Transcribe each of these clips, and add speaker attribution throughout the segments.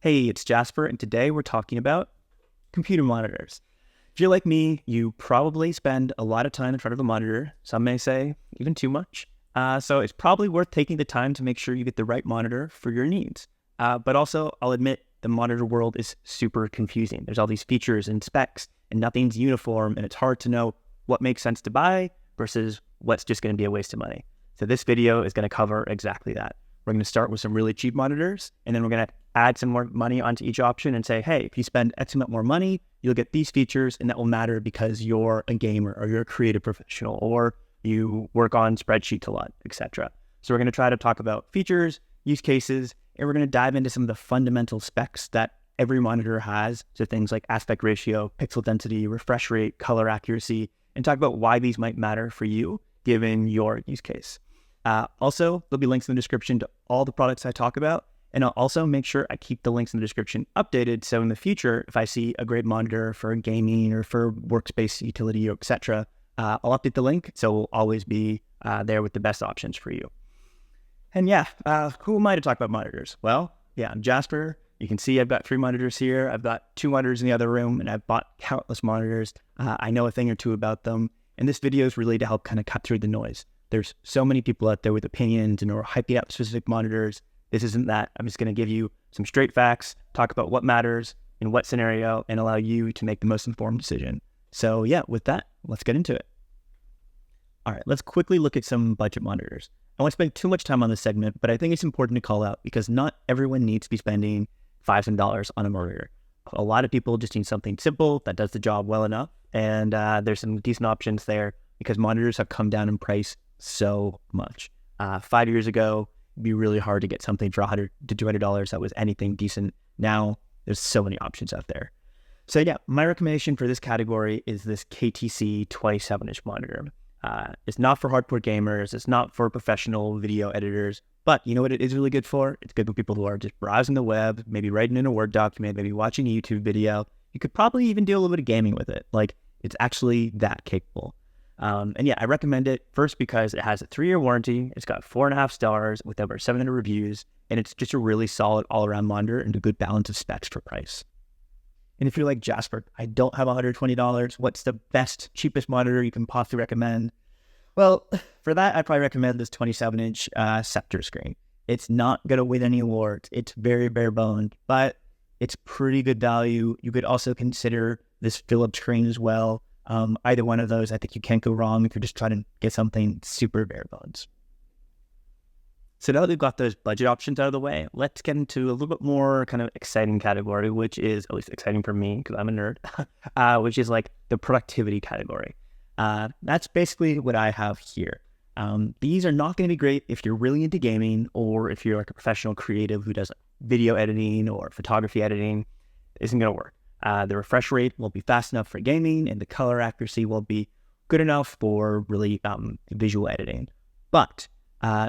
Speaker 1: Hey, it's Jasper, and today we're talking about computer monitors. If you're like me, you probably spend a lot of time in front of a monitor. Some may say even too much. So it's probably worth taking the time to make sure you get the right monitor for your needs. But also, I'll admit, the monitor world is super confusing. There's all these features and specs, and nothing's uniform, and it's hard to know what makes sense to buy versus what's just going to be a waste of money. So this video is going to cover exactly that. We're going to start with some really cheap monitors, and then we're going to add some more money onto each option and say, hey, if you spend X amount more money, you'll get these features, and that will matter because you're a gamer or you're a creative professional or you work on spreadsheets a lot, etc. So we're going to try to talk about features, use cases, and we're going to dive into some of the fundamental specs that every monitor has. So things like aspect ratio, pixel density, refresh rate, color accuracy, and talk about why these might matter for you given your use case. Also, there'll be links in the description to all the products I talk about, and I'll also make sure I keep the links in the description updated. So in the future, if I see a great monitor for gaming or for workspace utility, or etc., I'll update the link. So we'll always be there with the best options for you. And yeah, who am I to talk about monitors? Well, yeah, I'm Jasper. You can see I've got 3 monitors here. I've got 2 monitors in the other room, and I've bought countless monitors. I know a thing or two about them. And this video is really to help kind of cut through the noise. There's so many people out there with opinions and are hyping up specific monitors. This isn't that. I'm just going to give you some straight facts, talk about what matters in what scenario, and allow you to make the most informed decision. So yeah, with that, let's get into it. All right, let's quickly look at some budget monitors. I won't spend too much time on this segment, but I think it's important to call out because not everyone needs to be spending $5,000 on a monitor. A lot of people just need something simple that does the job well enough, and there's some decent options there because monitors have come down in price so much. 5 years ago, it'd be really hard to get something for $100 to $200 that was anything decent. Now, there's so many options out there. So yeah, my recommendation for this category is this KTC 27-inch monitor. It's not for hardcore gamers. It's not for professional video editors. But you know what it is really good for? It's good for people who are just browsing the web, maybe writing in a Word document, maybe watching a YouTube video. You could probably even do a little bit of gaming with it. Like, it's actually that capable. And yeah, I recommend it first because it has a 3-year warranty. It's got 4.5 stars with over 700 reviews, and it's just a really solid all-around monitor and a good balance of specs for price. And if you're like, Jasper, I don't have $120, what's the best, cheapest monitor you can possibly recommend? Well, for that, I'd probably recommend this 27-inch Sceptre screen. It's not going to win any awards. It's very bare boned, but it's pretty good value. You could also consider this Phillips screen as well. Either one of those, I think you can't go wrong if you're just trying to get something super bare bones. So now that we've got those budget options out of the way, let's get into a little bit more kind of exciting category, which is at least exciting for me because I'm a nerd, which is like the productivity category. That's basically what I have here. These are not going to be great if you're really into gaming or if you're like a professional creative who does video editing or photography editing. It isn't going to work. The refresh rate won't be fast enough for gaming, and the color accuracy won't be good enough for really visual editing. But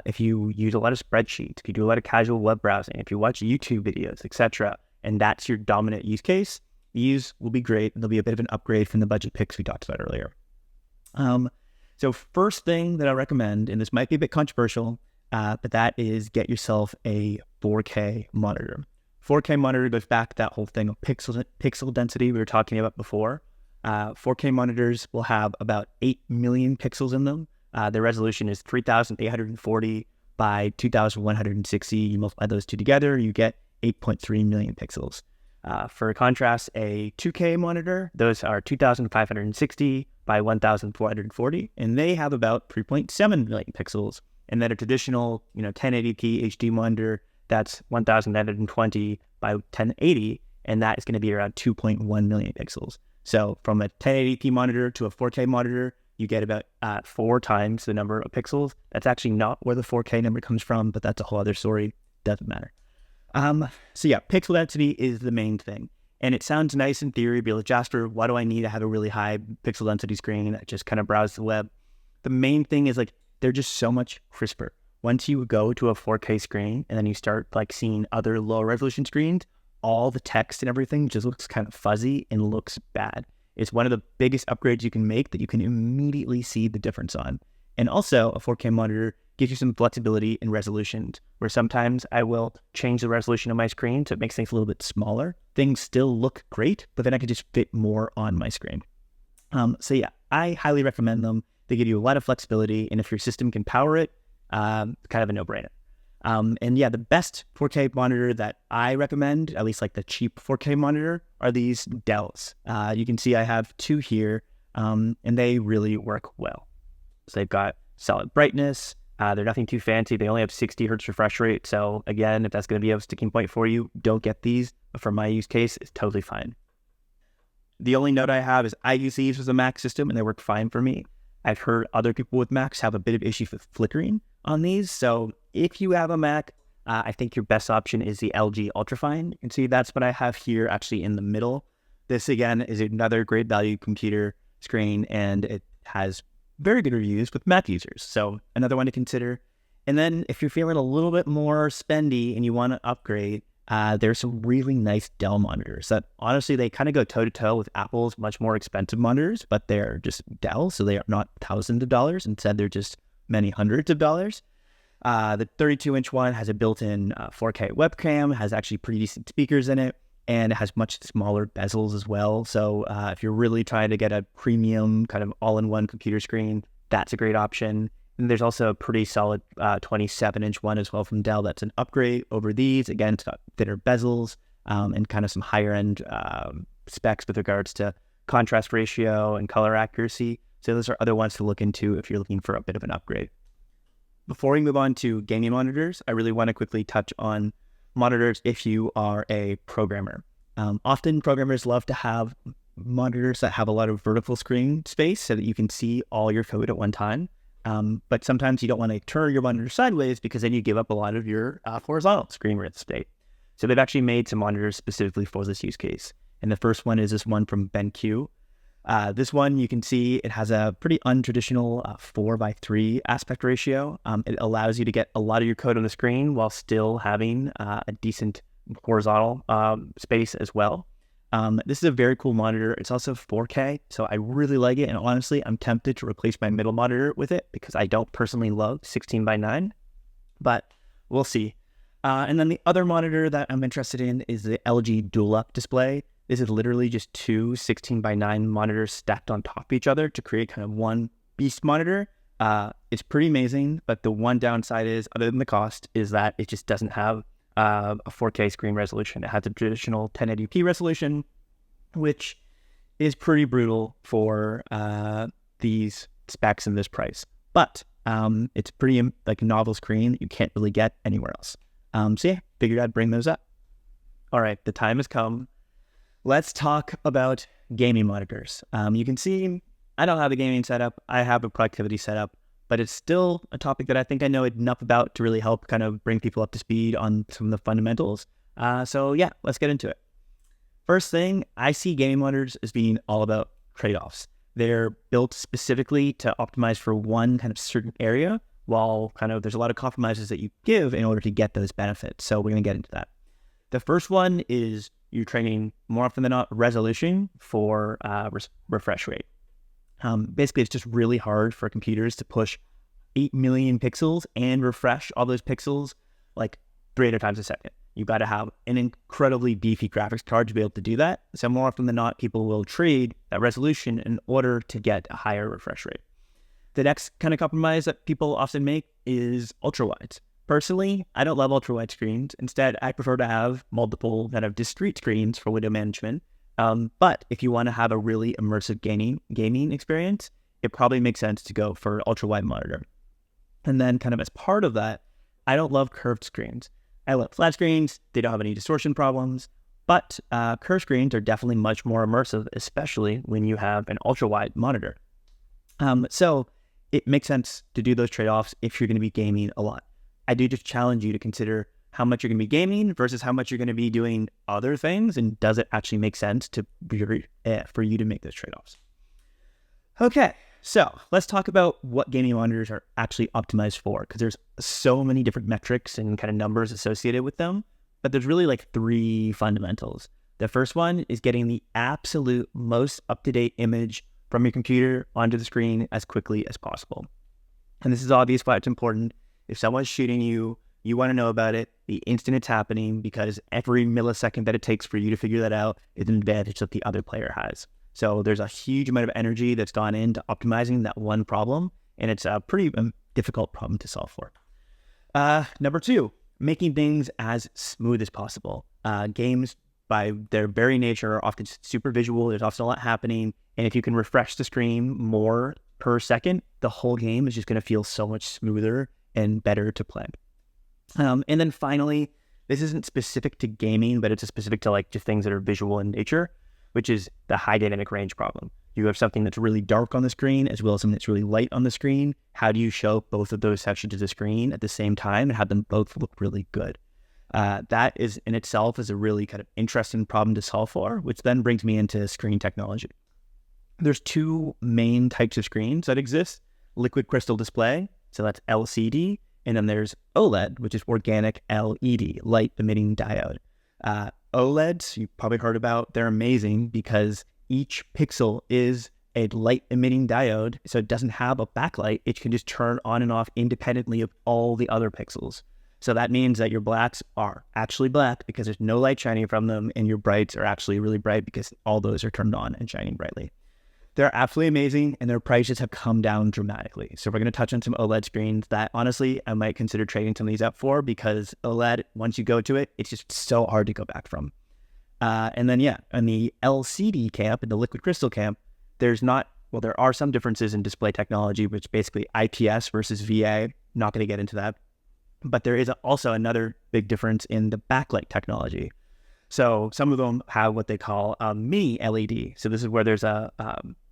Speaker 1: if you use a lot of spreadsheets, if you do a lot of casual web browsing, if you watch YouTube videos, etc., and that's your dominant use case, these will be great. They'll be a bit of an upgrade from the budget picks we talked about earlier. So first thing that I recommend, and this might be a bit controversial, but that is get yourself a 4K monitor. 4K monitor goes back to that whole thing of pixel density we were talking about before. 4K monitors will have about 8 million pixels in them. The resolution is 3,840 by 2,160. You multiply those two together, you get 8.3 million pixels. For contrast, a 2K monitor, those are 2,560 by 1,440, and they have about 3.7 million pixels. And then a traditional, 1080p HD monitor, that's 1,920 by 1080, and that is going to be around 2.1 million pixels. So from a 1080p monitor to a 4K monitor, you get about 4 times the number of pixels. That's actually not where the 4K number comes from, but that's a whole other story. Doesn't matter. So yeah, pixel density is the main thing. And it sounds nice in theory, be like, Jasper, why do I need to have a really high pixel density screen that just kind of browse the web? The main thing is they're just so much crisper. Once you go to a 4K screen and then you start seeing other low resolution screens, all the text and everything just looks kind of fuzzy and looks bad. It's one of the biggest upgrades you can make that you can immediately see the difference on. And also a 4K monitor gives you some flexibility in resolutions, where sometimes I will change the resolution of my screen so it makes things a little bit smaller. Things still look great, but then I can just fit more on my screen. So yeah, I highly recommend them. They give you a lot of flexibility, and if your system can power it, kind of a no-brainer. And yeah, the best 4K monitor that I recommend, at least like the cheap 4K monitor, are these Dells. You can see I have two here, and they really work well. So they've got solid brightness. They're nothing too fancy. They only have 60 hertz refresh rate. So again, if that's going to be a sticking point for you, don't get these. But for my use case, it's totally fine. The only note I have is I use these as a Mac system, and they work fine for me. I've heard other people with Macs have a bit of issues with flickering on these. So if you have a Mac, I think your best option is the LG UltraFine. You can see that's what I have here actually in the middle. This again is another great value computer screen, and it has very good reviews with Mac users. So another one to consider. And then if you're feeling a little bit more spendy and you want to upgrade, there's some really nice Dell monitors that honestly, they kind of go toe to toe with Apple's much more expensive monitors, but they're just Dell. So they are not thousands of dollars. Instead, they're just many hundreds of dollars. The 32-inch one has a built-in 4K webcam, has actually pretty decent speakers in it, and it has much smaller bezels as well. So if you're really trying to get a premium kind of all-in-one computer screen, that's a great option. And there's also a pretty solid 27-inch one as well from Dell that's an upgrade over these. Again, it's got thinner bezels and kind of some higher-end specs with regards to contrast ratio and color accuracy. So those are other ones to look into if you're looking for a bit of an upgrade. Before we move on to gaming monitors, I really want to quickly touch on monitors if you are a programmer. Often programmers love to have monitors that have a lot of vertical screen space so that you can see all your code at one time. But sometimes you don't want to turn your monitor sideways because then you give up a lot of your horizontal screen real estate. So they've actually made some monitors specifically for this use case. And the first one is this one from BenQ. This one, you can see it has a pretty untraditional 4:3 aspect ratio. It allows you to get a lot of your code on the screen while still having a decent horizontal space as well. This is a very cool monitor. It's also 4K, so I really like it. And honestly, I'm tempted to replace my middle monitor with it because I don't personally love 16:9, but we'll see. And then the other monitor that I'm interested in is the LG Dual Up display. This is literally just two 16:9 monitors stacked on top of each other to create kind of one beast monitor. It's pretty amazing, but the one downside is, other than the cost, is that it just doesn't have a 4K screen resolution. It has a traditional 1080p resolution, which is pretty brutal for these specs and this price. But it's pretty like a novel screen that you can't really get anywhere else. So yeah, figured I'd bring those up. All right, the time has come. Let's talk about gaming monitors. You can see I don't have a gaming setup. I have a productivity setup, but it's still a topic that I think I know enough about to really help kind of bring people up to speed on some of the fundamentals. So yeah, let's get into it. First thing, I see gaming monitors as being all about trade-offs. They're built specifically to optimize for one kind of certain area, while kind of there's a lot of compromises that you give in order to get those benefits. So we're going to get into that. The first one is you're training more often than not resolution for refresh rate. Basically, it's just really hard for computers to push 8 million pixels and refresh all those pixels like 300 times a second. You've got to have an incredibly beefy graphics card to be able to do that. So more often than not, people will trade that resolution in order to get a higher refresh rate. The next kind of compromise that people often make is ultra-wides. Personally, I don't love ultra-wide screens. Instead, I prefer to have multiple kind of discrete screens for window management. But if you want to have a really immersive gaming experience, it probably makes sense to go for ultra-wide monitor. And then kind of as part of that, I don't love curved screens. I love flat screens. They don't have any distortion problems. But curved screens are definitely much more immersive, especially when you have an ultra-wide monitor. So it makes sense to do those trade-offs if you're going to be gaming a lot. I do just challenge you to consider how much you're going to be gaming versus how much you're going to be doing other things, and does it actually make sense for you to make those trade-offs? Okay, so let's talk about what gaming monitors are actually optimized for, because there's so many different metrics and kind of numbers associated with them, but there's really like three fundamentals. The first one is getting the absolute most up-to-date image from your computer onto the screen as quickly as possible. And this is obvious why it's important. If someone's shooting you, you want to know about it the instant it's happening, because every millisecond that it takes for you to figure that out is an advantage that the other player has. So there's a huge amount of energy that's gone into optimizing that one problem, and it's a pretty difficult problem to solve for. Number 2, making things as smooth as possible. Games, by their very nature, are often super visual. There's often a lot happening, and if you can refresh the screen more per second, the whole game is just going to feel so much smoother and better to play. And then finally, this isn't specific to gaming, but it's specific to like just things that are visual in nature, which is the high dynamic range problem. You have something that's really dark on the screen as well as something that's really light on the screen. How do you show both of those sections of the screen at the same time and have them both look really good? That is in itself is a really kind of interesting problem to solve for, which then brings me into screen technology. There's 2 main types of screens that exist: liquid crystal display, so that's LCD, and then there's OLED, which is organic LED, light emitting diode. OLEDs, you've probably heard about, they're amazing because each pixel is a light emitting diode, so it doesn't have a backlight. It can just turn on and off independently of all the other pixels. So that means that your blacks are actually black because there's no light shining from them, and your brights are actually really bright because all those are turned on and shining brightly. They're absolutely amazing, and their prices have come down dramatically. So we're going to touch on some OLED screens that, honestly, I might consider trading some of these up for, because OLED, once you go to it, it's just so hard to go back from. And then, on the LCD camp, in the liquid crystal camp, there are some differences in display technology, which basically IPS versus VA. Not going to get into that. But there is also another big difference in the backlight technology. So some of them have what they call a mini LED. So this is where there's a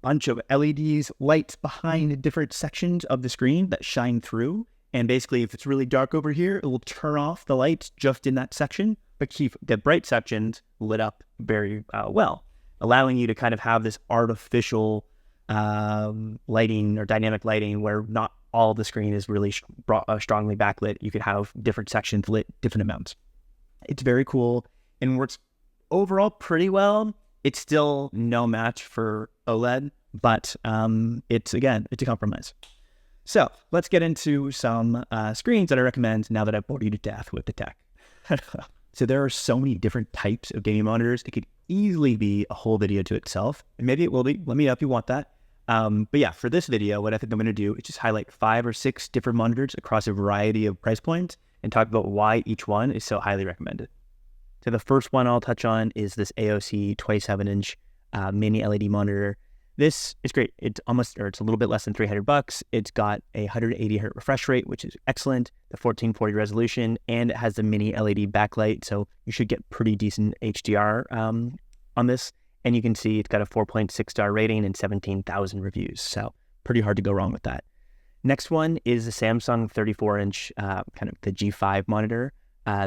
Speaker 1: bunch of LEDs, lights behind different sections of the screen that shine through. And basically, if it's really dark over here, it will turn off the lights just in that section, but keep the bright sections lit up very well, allowing you to kind of have this artificial lighting or dynamic lighting where not all the screen is really strongly backlit. You could have different sections lit different amounts. It's very cool and works overall pretty well. It's still no match for OLED, but it's a compromise. So let's get into some screens that I recommend now that I've bored you to death with the tech. So there are so many different types of gaming monitors. It could easily be a whole video to itself, and maybe it will be. Let me know if you want that. But for this video, what I think I'm going to do is just highlight 5 or 6 different monitors across a variety of price points and talk about why each one is so highly recommended. So the first one I'll touch on is this AOC 27-inch mini LED monitor. This is great. It's a little bit less than $300. It's got a 180 hertz refresh rate, which is excellent, the 1440 resolution, and it has the mini LED backlight, so you should get pretty decent HDR on this. And you can see it's got a 4.6 star rating and 17,000 reviews, so pretty hard to go wrong with that. Next one is the Samsung 34-inch, kind of the G5 monitor.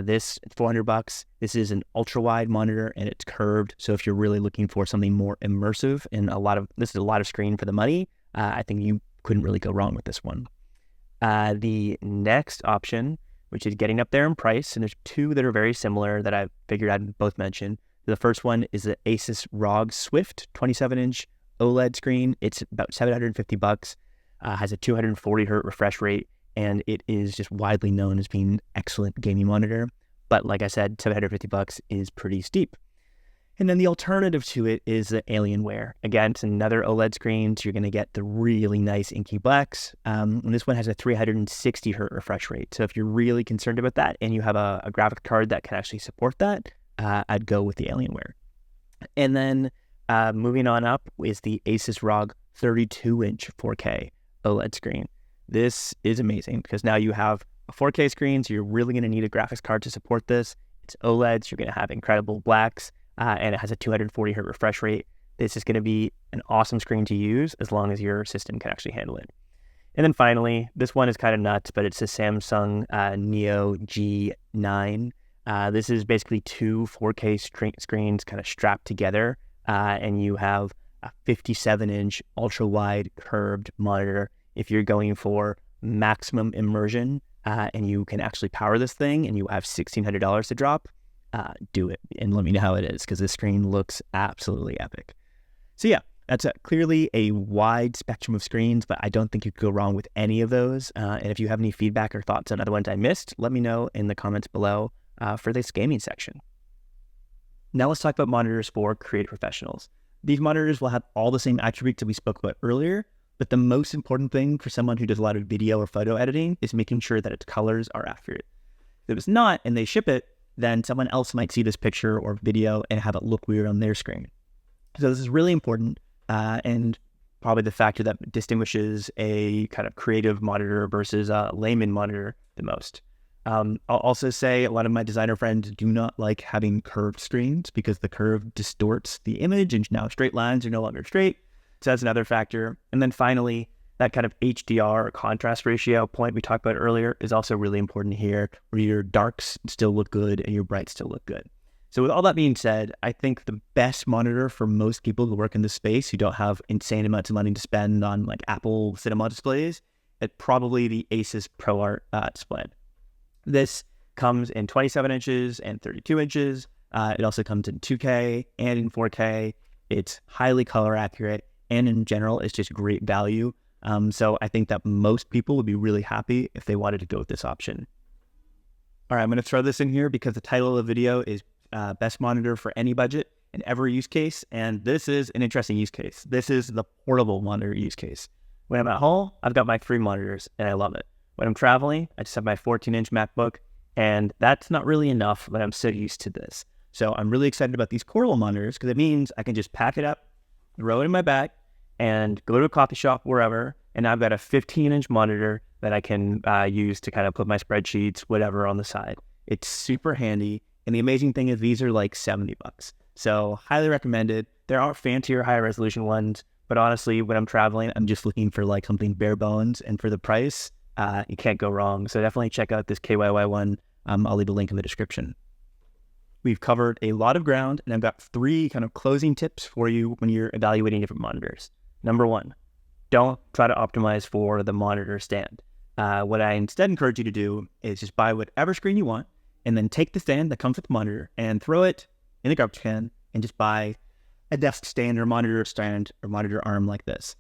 Speaker 1: This is $400. This is an ultra wide monitor and it's curved. So if you're really looking for something more immersive and this is a lot of screen for the money, I think you couldn't really go wrong with this one. The next option, which is getting up there in price, and there's 2 that are very similar that I figured I'd both mention. The first one is the Asus ROG Swift 27-inch OLED screen. It's about $750. Has a 240 hertz refresh rate, and it is just widely known as being an excellent gaming monitor. But like I said, $750 is pretty steep. And then the alternative to it is the Alienware. Again, it's another OLED screen, so you're going to get the really nice inky blacks. And this one has a 360 hertz refresh rate. So if you're really concerned about that and you have a graphic card that can actually support that, I'd go with the Alienware. And then moving on up is the Asus ROG 32-inch 4K OLED screen. This is amazing because now you have a 4K screen, so you're really going to need a graphics card to support this. It's OLED, so you're going to have incredible blacks, and it has a 240 hertz refresh rate. This is going to be an awesome screen to use as long as your system can actually handle it. And then finally, this one is kind of nuts, but it's the Samsung Neo G9. This is basically 2 4K screens kind of strapped together, and you have a 57-inch ultra-wide curved monitor. If you're going for maximum immersion and you can actually power this thing and you have $1,600 to drop, do it and let me know how it is because this screen looks absolutely epic. So That's clearly a wide spectrum of screens, but I don't think you could go wrong with any of those. And if you have any feedback or thoughts on other ones I missed, let me know in the comments below for this gaming section. Now let's talk about monitors for creative professionals. These monitors will have all the same attributes that we spoke about earlier, but the most important thing for someone who does a lot of video or photo editing is making sure that its colors are accurate. If it's not and they ship it, then someone else might see this picture or video and have it look weird on their screen. So this is really important and probably the factor that distinguishes a kind of creative monitor versus a layman monitor the most. I'll also say a lot of my designer friends do not like having curved screens because the curve distorts the image and now straight lines are no longer straight. So that's another factor. And then finally, that kind of HDR or contrast ratio point we talked about earlier is also really important here, where your darks still look good and your brights still look good. So with all that being said, I think the best monitor for most people who work in this space who don't have insane amounts of money to spend on like Apple cinema displays, it's probably the Asus ProArt display. This comes in 27 inches and 32 inches. It also comes in 2K and in 4K. It's highly color accurate, and in general, it's just great value. So I think that most people would be really happy if they wanted to go with this option. All right, I'm going to throw this in here because the title of the video is Best Monitor for Any Budget and Every Use Case, and this is an interesting use case. This is the portable monitor use case. When I'm at home, I've got my 3 monitors, and I love it. When I'm traveling, I just have my 14-inch MacBook, and that's not really enough, but I'm so used to this. So I'm really excited about these portable monitors because it means I can just pack it up, throw it in my bag, and go to a coffee shop, wherever, and I've got a 15-inch monitor that I can use to kind of put my spreadsheets, whatever, on the side. It's super handy, and the amazing thing is these are like $70. So highly recommended. There are fancier, higher resolution ones, but honestly, when I'm traveling, I'm just looking for like something bare bones, and for the price, you can't go wrong. So definitely check out this KYY one. I'll leave a link in the description. We've covered a lot of ground, and I've got 3 kind of closing tips for you when you're evaluating different monitors. Number 1, don't try to optimize for the monitor stand. What I instead encourage you to do is just buy whatever screen you want, and then take the stand that comes with the monitor and throw it in the garbage can, and just buy a desk stand or monitor stand or monitor arm like this.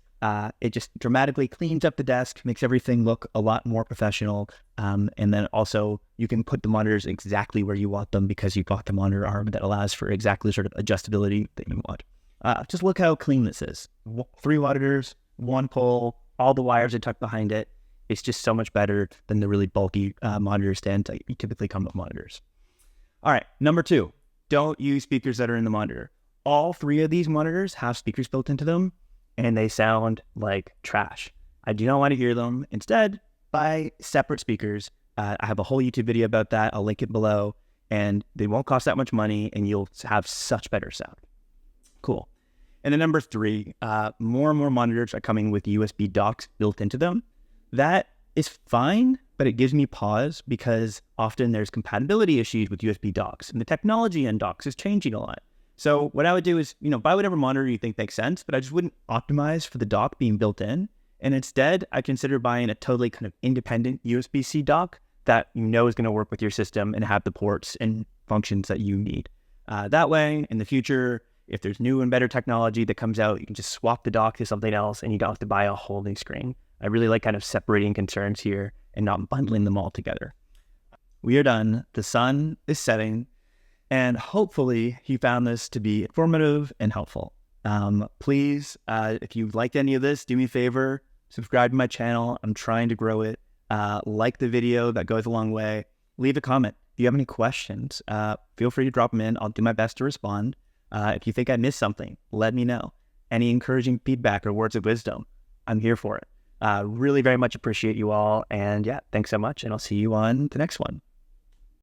Speaker 1: It just dramatically cleans up the desk, makes everything look a lot more professional. And then also you can put the monitors exactly where you want them because you've got the monitor arm that allows for exactly sort of adjustability that you want. Just look how clean this is. 3 monitors, 1 pole, all the wires are tucked behind it. It's just so much better than the really bulky monitor stands that typically come with monitors. All right, number 2, don't use speakers that are in the monitor. All 3 of these monitors have speakers built into them, and they sound like trash. I do not want to hear them. Instead, buy separate speakers. I have a whole YouTube video about that. I'll link it below, and they won't cost that much money, and you'll have such better sound. Cool. And then number 3, more and more monitors are coming with USB docks built into them. That is fine, but it gives me pause because often there's compatibility issues with USB docks, and the technology in docks is changing a lot. So what I would do is, buy whatever monitor you think makes sense, but I just wouldn't optimize for the dock being built in. And instead, I consider buying a totally kind of independent USB-C dock that is going to work with your system and have the ports and functions that you need. That way, in the future, if there's new and better technology that comes out, you can just swap the dock to something else and you don't have to buy a whole new screen. I really like kind of separating concerns here and not bundling them all together. We are done. The sun is setting. And hopefully you found this to be informative and helpful. Please, if you liked any of this, do me a favor, subscribe to my channel. I'm trying to grow it. Like the video, that goes a long way. Leave a comment. If you have any questions, feel free to drop them in. I'll do my best to respond. If you think I missed something, let me know. Any encouraging feedback or words of wisdom, I'm here for it. Really very much appreciate you all. And yeah, thanks so much. And I'll see you on the next one.